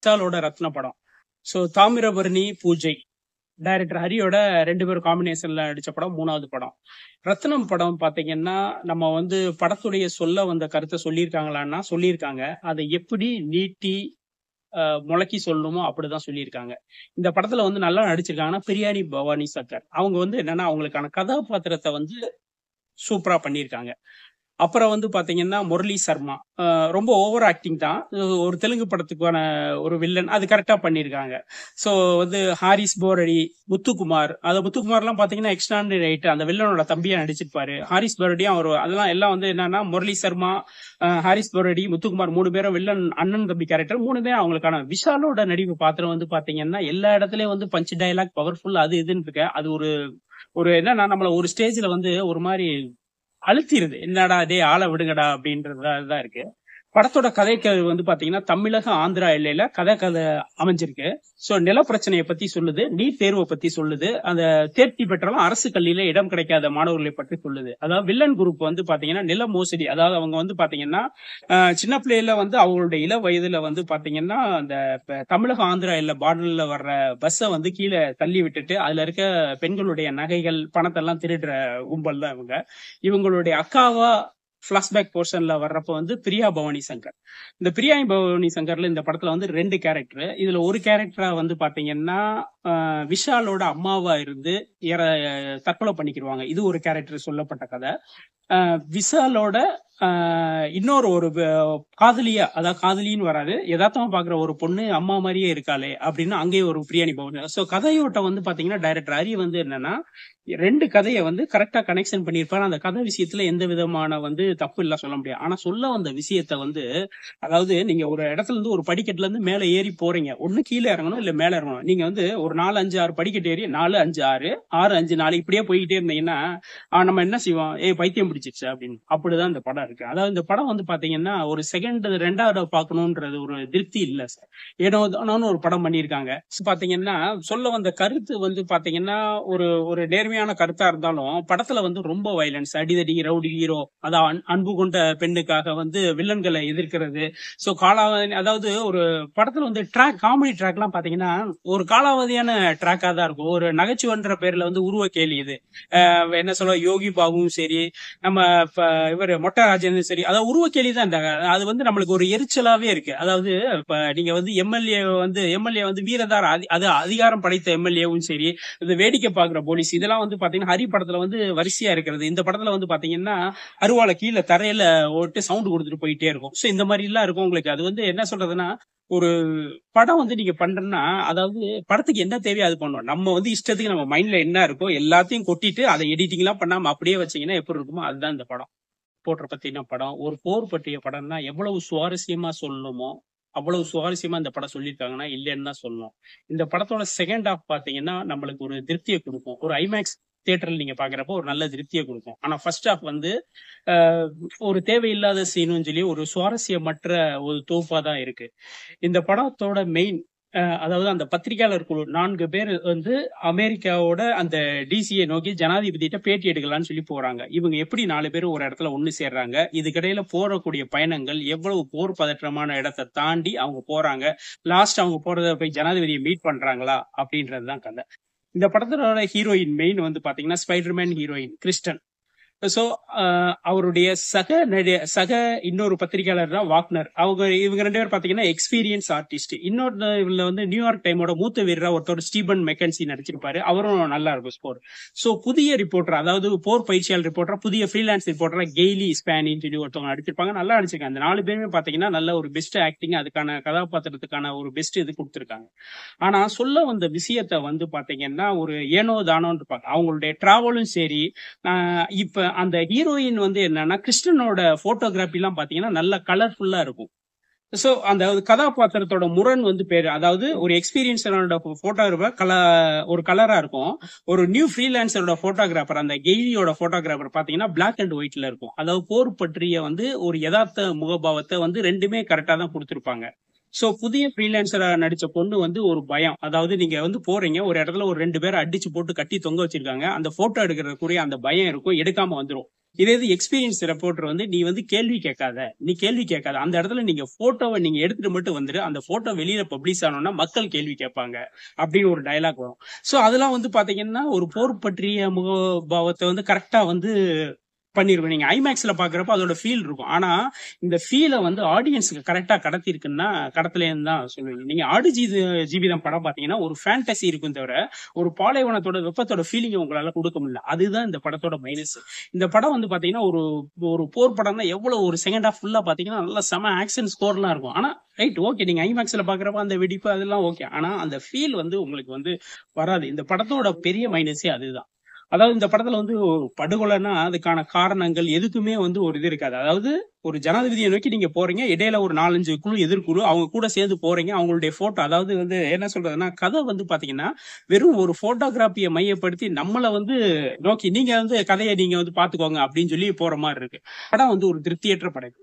விஷாலோட ரத்ன படம். ஸோ தாமிரபரணி பூஜை டைரக்டர் ஹரியோட 2 பேரும் காம்பினேஷன்ல நடிச்ச படம் 3வது படம். ரத்னம் படம் பாத்தீங்கன்னா நம்ம வந்து படத்துடைய சொல்ல வந்த கருத்தை சொல்லியிருக்காங்களான்னா சொல்லியிருக்காங்க. அதை எப்படி நீட்டி முழக்கி சொல்லணுமோ அப்படிதான் சொல்லியிருக்காங்க. இந்த படத்துல வந்து நல்லா நடிச்சிருக்காங்கன்னா பிரியாணி பவானி சங்கர் அவங்க வந்து என்னன்னா அவங்களுக்கான கதாபாத்திரத்தை வந்து சூப்பரா பண்ணியிருக்காங்க. அப்புறம் வந்து பாத்தீங்கன்னா முரளி சர்மா ரொம்ப ஓவர் ஆக்டிங் தான். ஒரு தெலுங்கு படத்துக்கான ஒரு வில்லன் அது கரெக்டா பண்ணியிருக்காங்க. ஸோ வந்து ஹாரிஸ் போரடி, முத்துக்குமார், அது முத்துக்குமார்லாம் பாத்தீங்கன்னா எக்ஸ்ட்ரானரி ரைட் அந்த வில்லனோட தம்பியா நடிச்சிருப்பாரு. ஹாரிஸ் போரடியும் அவர் அதெல்லாம் எல்லாம் வந்து என்னன்னா முரளி சர்மா, ஹாரிஸ் போரடி, முத்துக்குமார் 3 பேரும் வில்லன் அண்ணன் தம்பி கேரக்டர் 3 பேரும் அவங்களுக்கான விஷாலோட நடிப்பு பாத்திரம் வந்து பாத்தீங்கன்னா எல்லா இடத்துலயும் வந்து பஞ்ச் டயலாக் பவர்ஃபுல் அது இதுன்னு இருக்கு. அது ஒரு ஒரு என்னன்னா நம்மள ஒரு ஸ்டேஜ்ல வந்து ஒரு மாதிரி அழுத்திருது. என்னடா டேய் ஆள விடுங்கடா அப்படின்றதுதான் இருக்கு. படத்தோட கதைக்கு வந்து பாத்தீங்கன்னா தமிழக ஆந்திரா எல்லையில கதை அமைஞ்சிருக்கு. சோ நில பிரச்சனையை பத்தி சொல்லுது, நீட் தேர்வை பத்தி சொல்லுது, அந்த தேர்ச்சி பெற்றாலும் அரசு கல்வியில இடம் கிடைக்காத மாணவர்களை பற்றி சொல்லுது. அதாவது வில்லன் குரூப் வந்து பாத்தீங்கன்னா நில மோசடி, அதாவது அவங்க வந்து பாத்தீங்கன்னா சின்ன பிள்ளையில வந்து அவங்களுடைய இள வயதுல வந்து பாத்தீங்கன்னா அந்த தமிழக ஆந்திரா எல்லை பார்டர்ல வர்ற பஸ்ஸை வந்து கீழே தள்ளி விட்டுட்டு அதுல இருக்க பெண்களுடைய நகைகள் பணத்தை எல்லாம் திருடுற கும்பல் தான் இவங்க. இவங்களுடைய அக்காவா பிளாஷ்பேக் போர்ஷன்ல வர்றப்ப வந்து பிரியா பவானி சங்கர். இந்த பிரியா பவானி சங்கர்ல இந்த படத்துல வந்து 2 கேரக்டர். இதுல ஒரு கேரக்டரா வந்து பாத்தீங்கன்னா விஷாலோட அம்மாவா இருந்து தற்கொலை பண்ணிக்கிடுவாங்க. இது ஒரு கேரக்டர் சொல்லப்பட்ட கதை. விஷாலோட இன்னொரு ஒரு காதலியா, அதாவது காதலின்னு வராது, யதார்த்தமா பாக்குற ஒரு பொண்ணு அம்மா மாதிரியே இருக்காளே அப்படின்னு அங்கேயே ஒரு பிரியாணி பவன். சோ கதையோட்ட வந்து பாத்தீங்கன்னா டைரக்டர் ஹரி வந்து என்னன்னா 2 கதையை வந்து கரெக்டா கனெக்ஷன் பண்ணிருப்பாரு. அந்த கதை விஷயத்துல எந்த விதமான வந்து தப்பு இல்ல சொல்ல முடியாது. ஆனா சொல்ல வந்த விஷயத்த வந்து அதாவது நீங்க ஒரு இடத்துல இருந்து ஒரு படிக்கட்டுல இருந்து மேல ஏறி போறீங்க, ஒண்ணு கீழே இறங்கணும் இல்ல மேல இறங்கணும். நீங்க வந்து ஒரு 4 5 6 படிக்கட்டு ஏறி 4 5 6 6 5 4 இப்படியே போய்கிட்டே இருந்தீங்கன்னா நம்ம என்ன செய்வோம், பைத்தியம் பிடிச்சிருச்சு அப்படின்னு. அப்படிதான் இந்த படம் இருக்கு. அதாவது இந்த படம் வந்து பாத்தீங்கன்னா ஒரு செகண்ட் 2வது பார்க்கணும்ன்றது ஒரு திருப்தி இல்ல சார். ஏனோ தானோன்னு ஒரு படம் பண்ணியிருக்காங்க. பாத்தீங்கன்னா சொல்ல வந்த கருத்து வந்து பாத்தீங்கன்னா ஒரு ஒரு நேர்மையான கருத்தா இருந்தாலும் படத்துல வந்து ரொம்ப வயலன்ஸ், அடிதடி, ரவுடி ஹீரோ, அதான் அன்பு கொண்ட பெண்ணுக்காக வந்து வில்லன்களை எதிர்க்கிறது. சோ காலாவதி, அதாவது ஒரு படத்துல வந்து ட்ராக், காமெடி ட்ராக் எல்லாம் பாத்தீங்கன்னா ஒரு காலாவதியான ட்ராக்கா தான் இருக்கும். ஒரு நகைச்சுவன்ற பேர்ல வந்து உருவ கேலி இது. என்ன சொல்ல, யோகி பாபுவும் சரி, நம்ம இவர் மொட்டை ராஜனும் சரி, அதாவது உருவ கேலி தான். அது வந்து நம்மளுக்கு ஒரு எரிச்சலாவே இருக்கு. அதாவது இப்ப நீங்க வந்து எம்எல்ஏ வந்து வீரதார அது அதிகாரம் படைத்த எம்எல்ஏவும் சரி, இந்த வேடிக்கை பாக்குற போலீஸ், இதெல்லாம் வந்து பாத்தீங்கன்னா ஹரி படத்துல வந்து வரிசையா இருக்கிறது. இந்த படத்துல வந்து பாத்தீங்கன்னா அருவாளை கீழே தரையில ஓட்டு சவுண்ட் கொடுத்துட்டு போயிட்டே இருக்கும். சோ இந்த மாதிரி எல்லாம் இருக்கும் உங்களுக்கு. அது வந்து என்ன சொல்றதுன்னா, ஒரு படம் வந்து நீங்க பண்றேன்னா அதாவது படத்துக்கு என்ன தேவையோ அது பண்ணுவோம். நம்ம வந்து இஷ்டத்துக்கு நம்ம மைண்ட்ல என்ன இருக்கோ எல்லாத்தையும் கொட்டிட்டு அதை எடிட்டிங் எல்லாம் பண்ணாம அப்படியே வச்சீங்கன்னா எப்படி இருக்குமோ அதுதான் இந்த படம். போற்ற பத்தின படம், ஒரு போர் பற்றிய படம்னா எவ்வளவு சுவாரஸ்யமா சொல்லணுமோ அவ்வளவு சுவாரஸ்யமா இந்த படம் சொல்லியிருக்காங்கன்னா இல்லைன்னு தான் சொல்லணும். இந்த படத்தோட செகண்ட் ஹாஃப் பாத்தீங்கன்னா நம்மளுக்கு ஒரு திருப்தியை கொடுக்கும். ஒரு ஐமேக்ஸ் தியேட்டர்ல நீங்க பாக்குறப்போ ஒரு நல்ல திருப்தியை கொடுக்கும். ஆனா ஃபர்ஸ்ட் ஹாஃப் வந்து ஒரு தேவையில்லாத சீனும் சொல்லி ஒரு சுவாரஸ்யமற்ற ஒரு தொகுப்பா தான் இருக்கு. இந்த படத்தோட மெயின் அதாவது அந்த பத்திரிகையாளர் குழு 4 பேர் வந்து அமெரிக்காவோட அந்த டிசியை நோக்கி ஜனாதிபதிட்ட பேட்டி எடுக்கலாம்னு சொல்லி போறாங்க. இவங்க எப்படி 4 பேரும் ஒரு இடத்துல ஒண்ணு சேர்றாங்க, இதுக்கிடையில போறக்கூடிய பயணங்கள் எவ்வளவு போர் பதற்றமான இடத்தை தாண்டி அவங்க போறாங்க, லாஸ்ட் அவங்க போறத போய் ஜனாதிபதியை மீட் பண்றாங்களா அப்படின்றதுதான் கதை. இந்த படத்தோட ஹீரோயின் மெயின் வந்து பாத்தீங்கன்னா ஸ்பைடர்மேன் ஹீரோயின் கிறிஸ்டன். சோ அவருடைய சக இன்னொரு பத்திரிகையாளர் தான் வாக்னர். இவங்க 2 பேர் பாத்தீங்கன்னா எக்ஸ்பீரியன்ஸ் ஆர்டிஸ்ட். இன்னொரு வந்து நியூயார்க் டைமோட மூத்த வீரரா ஒருத்தர் ஸ்டீபன் மெக்கன்சி நடிச்சிருப்பாரு. அவரும் நல்லா இருக்கும் ஸ்போர். சோ புதிய ரிப்போர்ட்டர், அதாவது போர் பயிற்சியாளர் ரிப்போர்ட்டர், புதிய ஃப்ரீலான்ஸ் ரிப்போர்ட்டரா கெய்லி ஸ்பானின்னு சொல்லி ஒருத்தவங்க நடிச்சிருப்பாங்க. நல்லா நடிச்சிருக்காங்க. அந்த 4 பேருமே பாத்தீங்கன்னா நல்ல ஒரு பெஸ்ட் ஆக்டிங், அதுக்கான கதாபாத்திரத்துக்கான ஒரு பெஸ்ட் இது கொடுத்திருக்காங்க. ஆனா சொல்ல வந்த விஷயத்த வந்து பாத்தீங்கன்னா ஒரு ஏனோ தானோன்னு இருப்பாங்க. அவங்களுடைய டிராவலும் சரி. இப்ப அந்த ஹீரோயின் வந்து என்னன்னா கிறிஸ்டனோட போட்டோகிராஃபி எல்லாம் பாத்தீங்கன்னா நல்ல கலர்ஃபுல்லா இருக்கும். சோ அந்த கதாபாத்திரத்தோட முரண் வந்து பேரு, அதாவது ஒரு எக்ஸ்பீரியன்ஸோட போட்டோகிராஃபர் ஒரு கலரா இருக்கும். ஒரு நியூ ஃப்ரீலான்சரோட போட்டோகிராஃபர், அந்த கெய்லியோட போட்டோகிராஃபர் பாத்தீங்கன்னா பிளாக் அண்ட் ஒயிட்ல இருக்கும். அதாவது போர் பற்றிய வந்து ஒரு யதார்த்த முகபாவத்தை வந்து ரெண்டுமே கரெக்டா தான் கொடுத்திருப்பாங்க. சோ புதிய ஃப்ரீலான்சரா நடிச்ச பொண்ணு வந்து ஒரு பயம், அதாவது நீங்க வந்து போறீங்க ஒரு இடத்துல ஒரு 2 பேரை அடிச்சு போட்டு கட்டி தொங்க வச்சிருக்காங்க, அந்த போட்டோ எடுக்கிறதுக்குரிய அந்த பயம் இருக்கும், எடுக்காம வந்துரும். இதே இது எக்ஸ்பீரியன்ஸ் ரிப்போர்ட்டர் வந்து நீ வந்து கேள்வி கேட்காத அந்த இடத்துல நீங்க போட்டோவை நீங்க எடுத்துட்டு மட்டும் வந்துரு, அந்த போட்டோ வெளியில பப்ளிஷ் ஆனோம்னா மக்கள் கேள்வி கேட்பாங்க அப்படின்னு ஒரு டயலாக் வரும். சோ அதெல்லாம் வந்து பாத்தீங்கன்னா ஒரு போர் பற்றிய முகபாவத்தை வந்து கரெக்டா வந்து பண்ணிருக்கும். நீங்க ஐமேக்ஸ்ல பாக்குறப்ப அதோட ஃபீல் இருக்கும். ஆனா இந்த ஃபீலை வந்து ஆடியன்ஸுக்கு கரெக்டா கடத்திருக்குன்னா கடத்தலேன்னு தான் சொல்லுவீங்க. நீங்க ஆடு ஜீவிதம் படம் பாத்தீங்கன்னா ஒரு ஃபேண்டசி இருக்கும் தவிர ஒரு பாலைவனத்தோட வெப்பத்தோட ஃபீலிங் உங்களால கொடுக்க முடியல. அதுதான் இந்த படத்தோட மைனஸ். இந்த படம் வந்து பாத்தீங்கன்னா ஒரு ஒரு போர் படம் தான். எவ்வளவு ஒரு செகண்ட் ஹாஃப் ஃபுல்லா பாத்தீங்கன்னா நல்லா செம ஆக்ஷன் ஸ்கோர்லாம் இருக்கும். ஆனா ரைட் ஓகே, நீங்க ஐமேக்ஸ்ல பாக்குறப்ப அந்த வெடிப்பு அதெல்லாம் ஓகே. ஆனா அந்த ஃபீல் வந்து உங்களுக்கு வந்து வராது. இந்த படத்தோட பெரிய மைனஸே அதுதான். அதாவது இந்த படத்துல வந்து படுகொலைன்னா அதுக்கான காரணங்கள் எதுக்குமே வந்து ஒரு இது இருக்காது. அதாவது ஒரு ஜனாதிபதியை நோக்கி நீங்க போறீங்க, இடையில ஒரு 4-5 குழு எதிர்குழு அவங்க கூட சேர்ந்து போறீங்க. அவங்களுடைய போட்டோ, அதாவது வந்து என்ன சொல்றதுன்னா கதை வந்து பாத்தீங்கன்னா வெறும் ஒரு போட்டோகிராபியை மையப்படுத்தி நம்மள வந்து நோக்கி நீங்க வந்து கதையை நீங்க வந்து பாத்துக்கோங்க அப்படின்னு சொல்லி போற மாதிரி இருக்கு. படம் வந்து ஒரு திருப்தியற்ற படம்.